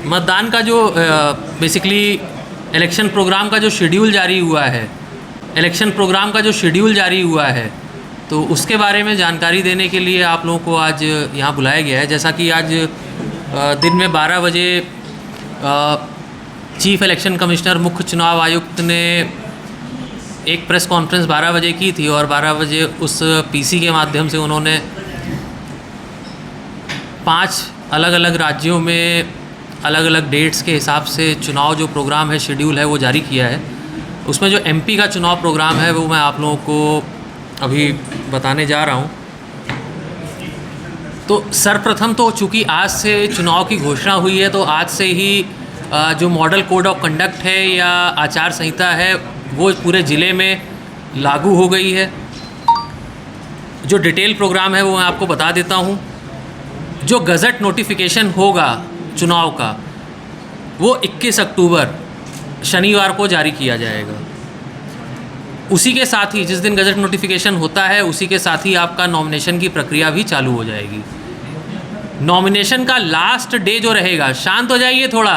मतदान का जो बेसिकली इलेक्शन प्रोग्राम का जो शेड्यूल जारी हुआ है, तो उसके बारे में जानकारी देने के लिए आप लोगों को आज यहाँ बुलाया गया है। जैसा कि आज दिन में 12 बजे चीफ इलेक्शन कमिश्नर मुख्य चुनाव आयुक्त ने एक प्रेस कॉन्फ्रेंस 12 बजे की थी और 12 बजे उस पीसी के माध्यम से उन्होंने 5 अलग अलग राज्यों में अलग अलग डेट्स के हिसाब से चुनाव जो प्रोग्राम है, शेड्यूल है, वो जारी किया है। उसमें जो एमपी का चुनाव प्रोग्राम है वो मैं आप लोगों को अभी बताने जा रहा हूँ। तो सर्वप्रथम तो चूँकि आज से चुनाव की घोषणा हुई है, तो आज से ही जो मॉडल कोड ऑफ कंडक्ट है या आचार संहिता है वो पूरे ज़िले में लागू हो गई है। जो डिटेल प्रोग्राम है वो मैं आपको बता देता हूँ। जो गज़ट नोटिफिकेशन होगा चुनाव का वो 21 अक्टूबर शनिवार को जारी किया जाएगा। उसी के साथ ही जिस दिन गज़ट नोटिफिकेशन होता है उसी के साथ ही आपका नॉमिनेशन की प्रक्रिया भी चालू हो जाएगी। नॉमिनेशन का लास्ट डे जो रहेगा, शांत हो जाइए थोड़ा,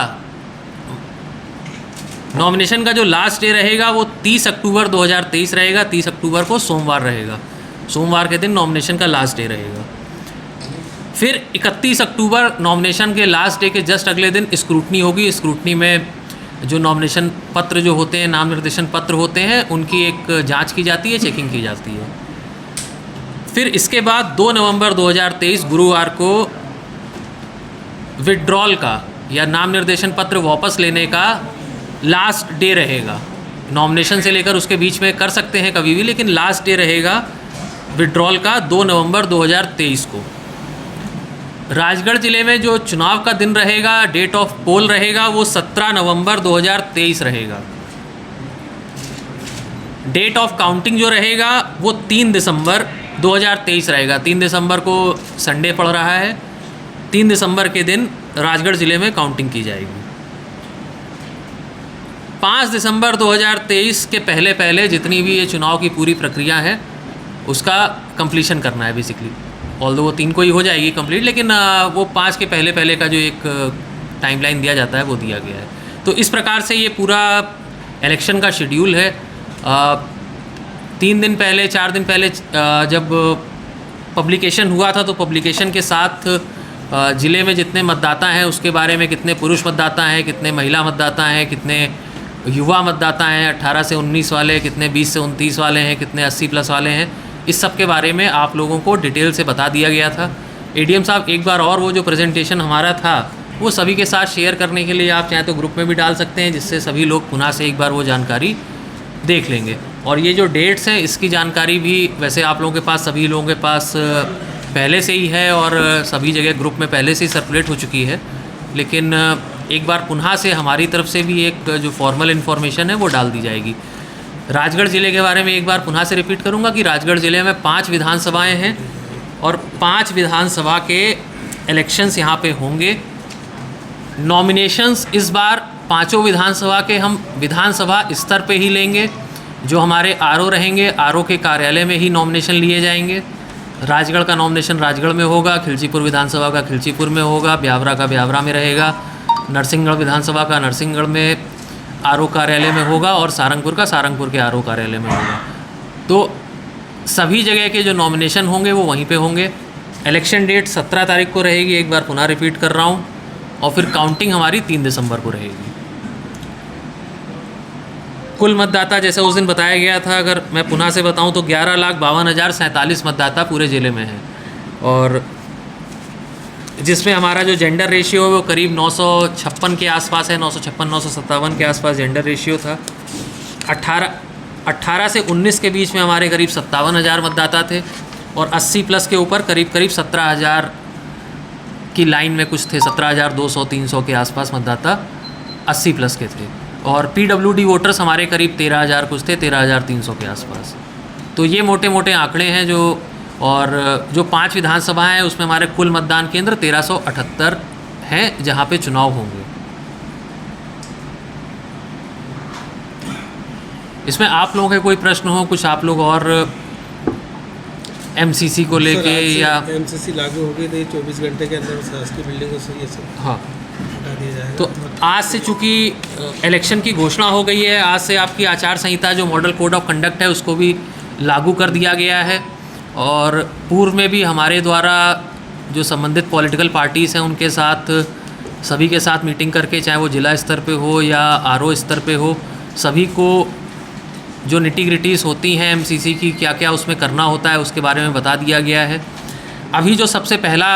नॉमिनेशन का जो लास्ट डे रहेगा वो 30 अक्टूबर 2023 रहेगा। 30 अक्टूबर को सोमवार रहेगा। सोमवार के दिन नॉमिनेशन का लास्ट डे रहेगा। फिर 31 अक्टूबर नॉमिनेशन के लास्ट डे के जस्ट अगले दिन स्क्रूटनी होगी। स्क्रूटनी में जो नॉमिनेशन पत्र जो होते हैं, नाम निर्देशन पत्र होते हैं, उनकी एक जांच की जाती है, चेकिंग की जाती है। फिर इसके बाद 2 नवंबर 2023 गुरुवार को विड्रॉल का या नाम निर्देशन पत्र वापस लेने का लास्ट डे रहेगा। नॉमिनेशन से लेकर उसके बीच में कर सकते हैं कभी भी, लेकिन लास्ट डे रहेगा विड्रॉल का 2 नवंबर 2023 को। राजगढ़ ज़िले में जो चुनाव का दिन रहेगा, डेट ऑफ पोल रहेगा, वो 17 नवंबर 2023 रहेगा। डेट ऑफ काउंटिंग जो रहेगा वो 3 दिसंबर 2023 रहेगा। 3 दिसंबर को संडे पड़ रहा है। 3 दिसंबर के दिन राजगढ़ ज़िले में काउंटिंग की जाएगी। 5 दिसंबर 2023 के पहले जितनी भी ये चुनाव की पूरी प्रक्रिया है उसका कंप्लीशन करना है बेसिकली। ऑल्दो वो 3 को ही हो जाएगी कंप्लीट, लेकिन वो 5 के पहले का जो एक टाइमलाइन दिया जाता है वो दिया गया है। तो इस प्रकार से ये पूरा इलेक्शन का शेड्यूल है। 3 दिन पहले 4 दिन पहले जब पब्लिकेशन हुआ था, तो पब्लिकेशन के साथ ज़िले में जितने मतदाता हैं उसके बारे में, कितने पुरुष मतदाता हैं, कितने महिला मतदाता हैं, कितने युवा मतदाता हैं 18 से 19 वाले, कितने 20 से 29 वाले हैं, कितने 80 प्लस वाले हैं, इस सब के बारे में आप लोगों को डिटेल से बता दिया गया था। एडीएम साहब एक बार और वो जो प्रेजेंटेशन हमारा था वो सभी के साथ शेयर करने के लिए आप चाहें तो ग्रुप में भी डाल सकते हैं, जिससे सभी लोग पुनः से एक बार वो जानकारी देख लेंगे। और ये जो डेट्स हैं इसकी जानकारी भी वैसे आप लोगों के पास, सभी लोगों के पास पहले से ही है और सभी जगह ग्रुप में पहले से ही सर्कुलेट हो चुकी है, लेकिन एक बार पुनः से हमारी तरफ से भी एक जो फॉर्मल इन्फॉर्मेशन है वो डाल दी जाएगी। राजगढ़ ज़िले के बारे में एक बार पुनः से रिपीट करूंगा कि राजगढ़ ज़िले में 5 विधानसभाएं हैं और 5 विधानसभा के इलेक्शंस यहाँ पे होंगे। नॉमिनेशंस इस बार 5 विधानसभा के हम विधानसभा स्तर पे ही लेंगे। जो हमारे आरओ रहेंगे, आरओ के कार्यालय में ही नॉमिनेशन लिए जाएंगे। राजगढ़ का नॉमिनेशन राजगढ़ में होगा, खिलचीपुर विधानसभा का खिलचीपुर में होगा, ब्यावरा का ब्यावरा में रहेगा, नरसिंहगढ़ विधानसभा का नरसिंहगढ़ में आरओ कार्यालय में होगा और सारंगपुर का सारंगपुर के आरओ कार्यालय में होगा। तो सभी जगह के जो नॉमिनेशन होंगे वो वहीं पे होंगे। इलेक्शन डेट 17 तारीख को रहेगी, एक बार पुनः रिपीट कर रहा हूँ, और फिर काउंटिंग हमारी 3 दिसंबर को रहेगी। कुल मतदाता जैसे उस दिन बताया गया था, अगर मैं पुनः से बताऊं तो 11,52,047 मतदाता पूरे ज़िले में हैं, और जिसमें हमारा जो जेंडर रेशियो है वो करीब 956 के आसपास है। 956-957 के आसपास जेंडर रेशियो था। 18 से 19 के बीच में हमारे करीब 57,000 मतदाता थे, और 80 प्लस के ऊपर करीब 17,000 की लाइन में कुछ थे। 17,200-300 के आसपास मतदाता 80 प्लस के थे, और पीडब्ल्यूडी वोटर्स हमारे करीब 13,000 कुछ थे, 13,300 के आसपास। तो ये मोटे मोटे आंकड़े हैं जो, और जो 5 विधानसभाएं हैं उसमें हमारे कुल मतदान केंद्र 1378 हैं जहां पे चुनाव होंगे। इसमें आप लोगों के कोई प्रश्न हो, कुछ आप लोग और एमसीसी को लेके, या एमसीसी लागू हो गई तो 24 घंटे के अंदर शासकीय बिल्डिंग को सही है सर? हाँ, हटा दिया जाएगा? तो आज से चूँकि इलेक्शन की घोषणा हो गई है, आज से आपकी आचार संहिता जो मॉडल कोड ऑफ कंडक्ट है उसको भी लागू कर दिया गया है। और पूर्व में भी हमारे द्वारा जो संबंधित पॉलिटिकल पार्टीज़ हैं उनके साथ सभी के साथ मीटिंग करके, चाहे वो जिला स्तर पे हो या आरओ स्तर पे हो, सभी को जो निटी-ग्रिटीज़ होती हैं एमसीसी की, क्या क्या उसमें करना होता है उसके बारे में बता दिया गया है। अभी जो सबसे पहला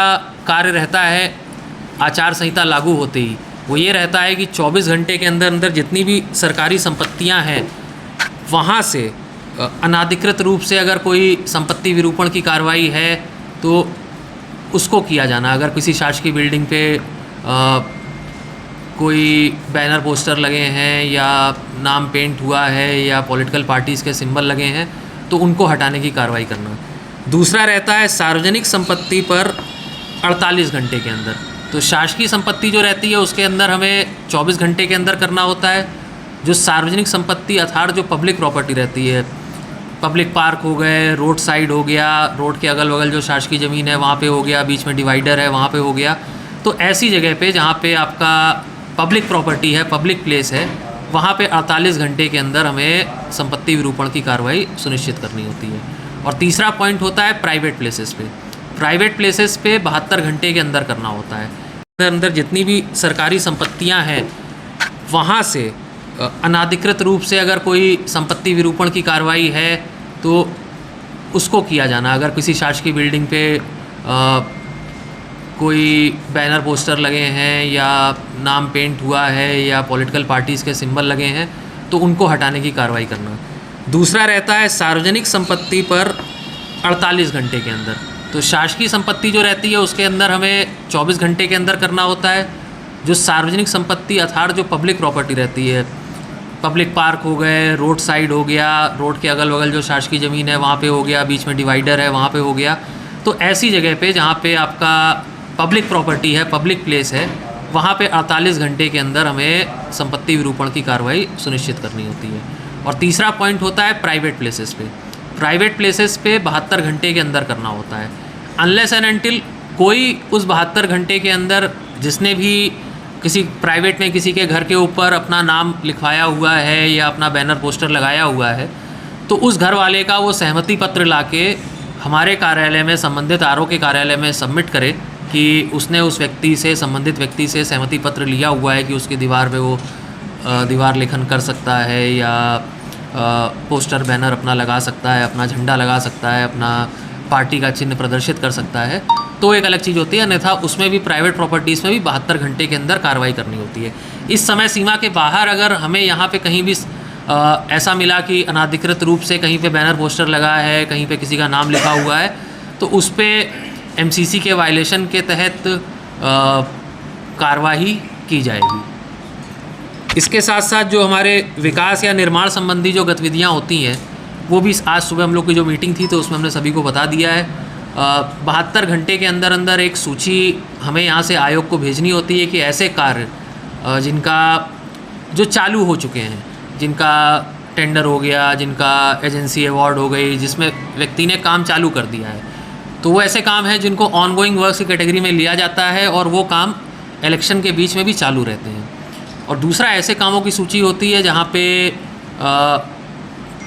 कार्य रहता है आचार संहिता लागू होते ही, वो ये रहता है कि 24 घंटे के अंदर अंदर जितनी भी सरकारी संपत्तियां हैं वहाँ से अनाधिकृत रूप से अगर कोई संपत्ति विरूपण की कार्रवाई है तो उसको किया जाना। अगर किसी शासकीय बिल्डिंग पे कोई बैनर पोस्टर लगे हैं या नाम पेंट हुआ है या पॉलिटिकल पार्टीज़ के सिंबल लगे हैं तो उनको हटाने की कार्रवाई करना। दूसरा रहता है सार्वजनिक संपत्ति पर 48 घंटे के अंदर। तो शासकीय संपत्ति जो रहती है उसके अंदर हमें 24 घंटे के अंदर करना होता है। जो सार्वजनिक संपत्ति अर्थात जो पब्लिक प्रॉपर्टी रहती है, पब्लिक पार्क हो गए, रोड साइड हो गया, रोड के अगल बगल जो शासकीय ज़मीन है वहाँ पे हो गया, बीच में डिवाइडर है वहाँ पे हो गया, तो ऐसी जगह पे जहाँ पे आपका पब्लिक प्रॉपर्टी है, पब्लिक प्लेस है, वहाँ पे 48 घंटे के अंदर हमें संपत्ति विरूपण की कार्रवाई सुनिश्चित करनी होती है। और तीसरा पॉइंट होता है प्राइवेट प्लेसेस पे। प्राइवेट प्लेसेस पे 72 घंटे के अंदर करना होता है। अंदर जितनी भी सरकारी संपत्तियां हैं वहाँ से अनाधिकृत रूप से अगर कोई संपत्ति विरूपण की कार्रवाई है तो उसको किया जाना। अगर किसी शासकीय बिल्डिंग पे कोई बैनर पोस्टर लगे हैं या नाम पेंट हुआ है या पॉलिटिकल पार्टीज़ के सिंबल लगे हैं तो उनको हटाने की कार्रवाई करना। दूसरा रहता है सार्वजनिक संपत्ति पर 48 घंटे के अंदर। तो शासकीय संपत्ति जो रहती है उसके अंदर हमें 24 घंटे के अंदर करना होता है। जो सार्वजनिक संपत्ति अर्थात जो पब्लिक प्रॉपर्टी रहती है, पब्लिक पार्क हो गए, रोड साइड हो गया, रोड के अगल बगल जो शासकीय ज़मीन है वहाँ पे हो गया, बीच में डिवाइडर है वहाँ पे हो गया, तो ऐसी जगह पे जहाँ पे आपका पब्लिक प्रॉपर्टी है, पब्लिक प्लेस है, वहाँ पे 48 घंटे के अंदर हमें संपत्ति विरूपण की कार्रवाई सुनिश्चित करनी होती है। और तीसरा पॉइंट होता है प्राइवेट प्लेसेस पे। प्राइवेट प्लेसेस पे 72 घंटे के अंदर करना होता है। अनलेस एंड अनटिल कोई उस 72 घंटे के अंदर जिसने भी किसी प्राइवेट में किसी के घर के ऊपर अपना नाम लिखवाया हुआ है या अपना बैनर पोस्टर लगाया हुआ है, तो उस घर वाले का वो सहमति पत्र लाके हमारे कार्यालय में, संबंधित आरओ के कार्यालय में सबमिट करे कि उसने उस व्यक्ति से, संबंधित व्यक्ति से सहमति पत्र लिया हुआ है कि उसकी दीवार पे वो दीवार लेखन कर सकता है या पोस्टर बैनर अपना लगा सकता है, अपना झंडा लगा सकता है, अपना पार्टी का चिन्ह प्रदर्शित कर सकता है, तो एक अलग चीज़ होती है। अन्यथा उसमें भी प्राइवेट प्रॉपर्टीज़ में भी 72 घंटे के अंदर कार्रवाई करनी होती है। इस समय सीमा के बाहर अगर हमें यहाँ पे कहीं भी ऐसा मिला कि अनाधिकृत रूप से कहीं पे बैनर पोस्टर लगा है, कहीं पे किसी का नाम लिखा हुआ है, तो उस पर एमसीसी के वायलेशन के तहत कार्रवाई की जाएगी। इसके साथ साथ जो हमारे विकास या निर्माण संबंधी जो गतिविधियाँ होती हैं वो भी आज सुबह हम लोग की जो मीटिंग थी तो उसमें हमने सभी को बता दिया है। 72 घंटे के अंदर अंदर एक सूची हमें यहाँ से आयोग को भेजनी होती है कि ऐसे कार्य जिनका जो चालू हो चुके हैं, जिनका टेंडर हो गया, जिनका एजेंसी अवार्ड हो गई, जिसमें व्यक्ति ने काम चालू कर दिया है, तो वो ऐसे काम हैं जिनको ऑनगोइंग वर्क्स की कैटेगरी में लिया जाता है और वो काम इलेक्शन के बीच में भी चालू रहते हैं। और दूसरा ऐसे कामों की सूची होती है जहाँ पे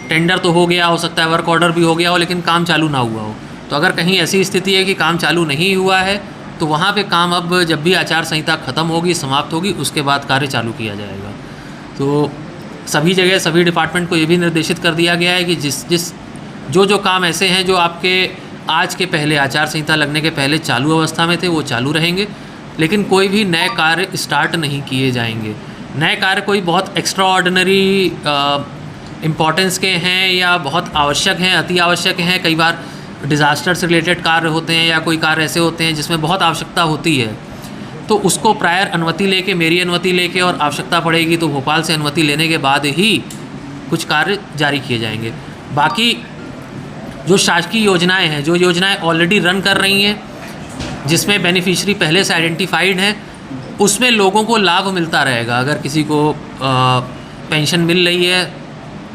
टेंडर तो हो गया, हो सकता है वर्क ऑर्डर भी हो गया हो, लेकिन काम चालू ना हुआ हो। तो अगर कहीं ऐसी स्थिति है कि काम चालू नहीं हुआ है तो वहाँ पे काम अब जब भी आचार संहिता ख़त्म होगी, समाप्त होगी, उसके बाद कार्य चालू किया जाएगा। तो सभी जगह सभी डिपार्टमेंट को ये भी निर्देशित कर दिया गया है कि जो काम ऐसे हैं जो आपके आज के पहले, आचार संहिता लगने के पहले चालू अवस्था में थे, वो चालू रहेंगे, लेकिन कोई भी नए कार्य स्टार्ट नहीं किए जाएंगे। नए कार्य कोई बहुत एक्स्ट्रा ऑर्डिनरी इम्पॉर्टेंस के हैं या बहुत आवश्यक हैं, अति आवश्यक हैं, कई बार डिज़ास्टर से रिलेटेड कार्य होते हैं या कोई कार्य ऐसे होते हैं जिसमें बहुत आवश्यकता होती है, तो उसको प्रायर अनुमति लेके, मेरी अनुमति लेके, और आवश्यकता पड़ेगी तो भोपाल से अनुमति लेने के बाद ही कुछ कार्य जारी किए जाएंगे। बाकी जो शासकीय योजनाएं हैं, जो योजनाएं ऑलरेडी रन कर रही हैं, जिसमें बेनिफिशियरी पहले से आइडेंटिफाइड हैं, उसमें लोगों को लाभ मिलता रहेगा। अगर किसी को पेंशन मिल रही है,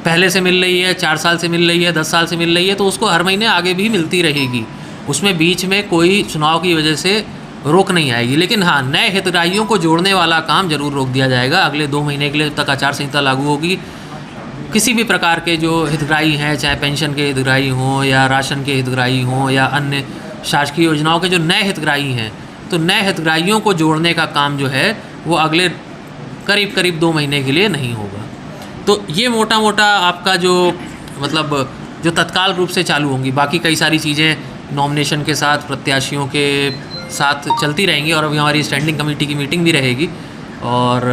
पहले से मिल रही है, 4 साल से मिल रही है, 10 साल से मिल रही है, तो उसको हर महीने आगे भी मिलती रहेगी। उसमें बीच में कोई चुनाव की वजह से रोक नहीं आएगी। लेकिन हाँ, नए हितग्राहियों को जोड़ने वाला काम जरूर रोक दिया जाएगा अगले 2 महीने के लिए, तक आचार संहिता लागू होगी। किसी भी प्रकार के जो हितग्राही हैं, चाहे पेंशन के हितग्राही हों या राशन के हितग्राही हों या अन्य शासकीय योजनाओं के जो नए हितग्राही हैं, तो नए हितग्राहियों को जोड़ने का काम जो है वो अगले करीब 2 महीने के लिए नहीं होगा। तो ये मोटा मोटा आपका जो मतलब जो तत्काल रूप से चालू होंगी। बाकी कई सारी चीज़ें नॉमिनेशन के साथ, प्रत्याशियों के साथ चलती रहेंगी, और अभी हमारी स्टैंडिंग कमेटी की मीटिंग भी रहेगी और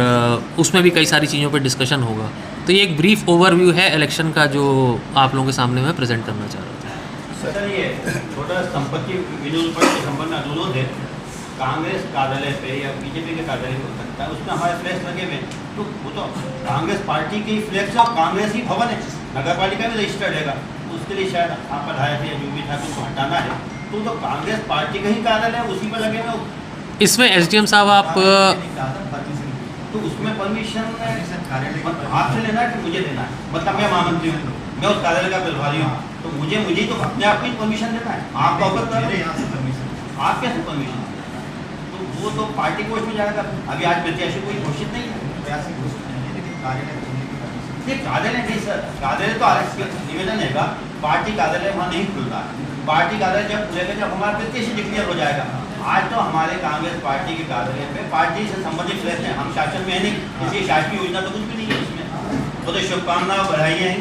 उसमें भी कई सारी चीज़ों पर डिस्कशन होगा। तो ये एक ब्रीफ ओवरव्यू है इलेक्शन का जो आप लोगों के सामने मैं प्रेजेंट करना चाह रहा था। सर, ये छोटा संपत्ति विनियोग पर संबंध अनुरोध है, कांग्रेस कार्यालय पे या बीजेपी के कार्यालय हो सकता है, उसमें हमारे फ्लैक्स लगे हुए, तो वो तो कांग्रेस पार्टी के ही फ्लैक्स है और कांग्रेस ही भवन है, नगर पालिका भी रजिस्टर्ड है, तो उसके लिए शायद आप आए थे या जो भी था कुछ हटाना है, तो कांग्रेस पार्टी का ही कार्यालय है, उसी पर लगे हुए। इसमें एसडीएम साहब आप तो उसमें परमिशन आपसे लेना है कि मुझे देना है? मतलब मैं महामंत्री हूँ, मैं उस कार्यालय का प्रभारी हूँ, तो मुझे तो अपने आप ही परमिशन देना है। आप आप कैसे परमिशन? तो वो तो पार्टी कोष में जाएगा। अभी आज प्रत्याशी कोई घोषित नहीं है, कार्यालय नहीं सर, कार्यालय तो आरक्षण निवेदन है, पार्टी कार्यालय वहाँ नहीं खुलता है। पार्टी कार्यालय जब खुलेगा जब हमारा प्रत्याशी डिक्लेयर हो जाएगा। आज तो हमारे कांग्रेस पार्टी के कार्यालय पे पार्टी से संबंधित फ्लैक्स हैं, हम शासन में है नहीं, किसी शासकीय योजना तो कुछ भी नहीं है उसमें, वो तो शुभकामनाएं बधाई हैं।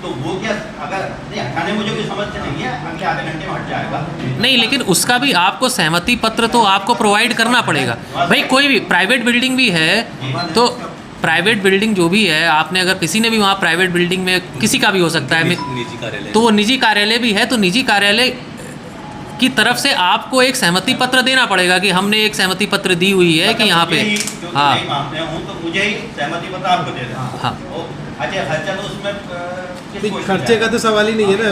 तो वो क्या अगर नहीं हटाने मुझे कोई समस्या नहीं है, अगले आधे घंटे में हट जाएगा। नहीं, लेकिन उसका भी आपको सहमति पत्र तो आपको प्रोवाइड करना पड़ेगा भाई। कोई भी प्राइवेट बिल्डिंग भी है तो प्राइवेट बिल्डिंग जो भी है, आपने अगर किसी ने भी वहाँ प्राइवेट बिल्डिंग में किसी का भी हो सकता है, तो वो निजी कार्यालय भी है, तो निजी कार्यालय की तरफ से आपको एक सहमति पत्र देना पड़ेगा कि हमने एक सहमति पत्र दी हुई है कि यहाँ पे हाँ तो मुझे ही सहमति पत्र आपको दे देना। हाँ, अच्छा, खर्चा तो उसमें खर्चे का तो सवाल ही नहीं है ना,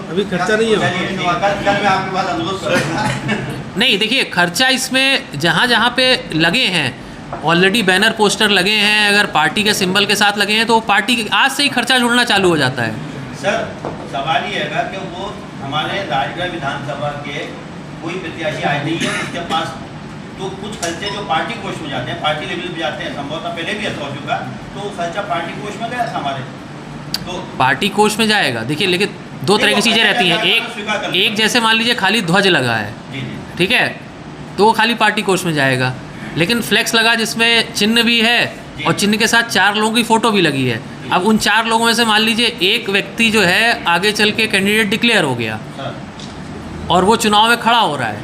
अभी खर्चा नहीं है। कल मैं आपके पास अनुरोध करूँगा। नहीं, देखिए खर्चा इसमें जहाँ पे लगे हैं ऑलरेडी बैनर पोस्टर लगे हैं, अगर पार्टी के सिंबल के साथ लगे हैं तो पार्टी आज से ही खर्चा जुड़ना चालू हो जाता है। सर, सवाल ये है कि वो हमारे राजगढ़ विधानसभा के कोई प्रत्याशी आए नहीं है, उसके पास तो कुछ खर्चे जो पार्टी कोष में जाते हैं, पार्टी लेवल पे जाते हैं, संभवतः पहले भी ऐसा हो चुका, तो खर्चा पार्टी कोष में गया था हमारे, तो पार्टी कोष में जाएगा। देखिए, लेकिन 2 तरह की चीज़ें रहती हैं। एक जैसे मान लीजिए खाली ध्वज लगा है, ठीक है, तो वो खाली पार्टी कोष में जाएगा। लेकिन फ्लैक्स लगा जिसमें चिन्ह भी है और चिन्ह के साथ 4 लोगों की फ़ोटो भी लगी है। अब उन 4 लोगों में से मान लीजिए एक व्यक्ति जो है आगे चल के कैंडिडेट डिक्लेयर हो गया और वो चुनाव में खड़ा हो रहा है,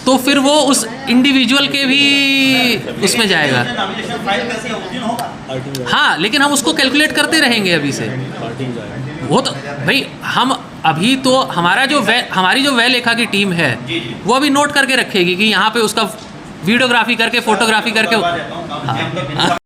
तो फिर वो उस इंडिविजुअल के भी उसमें जाएगा। हाँ, लेकिन हम उसको कैलकुलेट करते रहेंगे अभी से। वो तो भाई हम अभी तो हमारी जो व्यय लेखा की टीम है वो अभी नोट करके रखेगी कि यहाँ पे उसका वीडियोग्राफी करके, फोटोग्राफी करके। हाँ।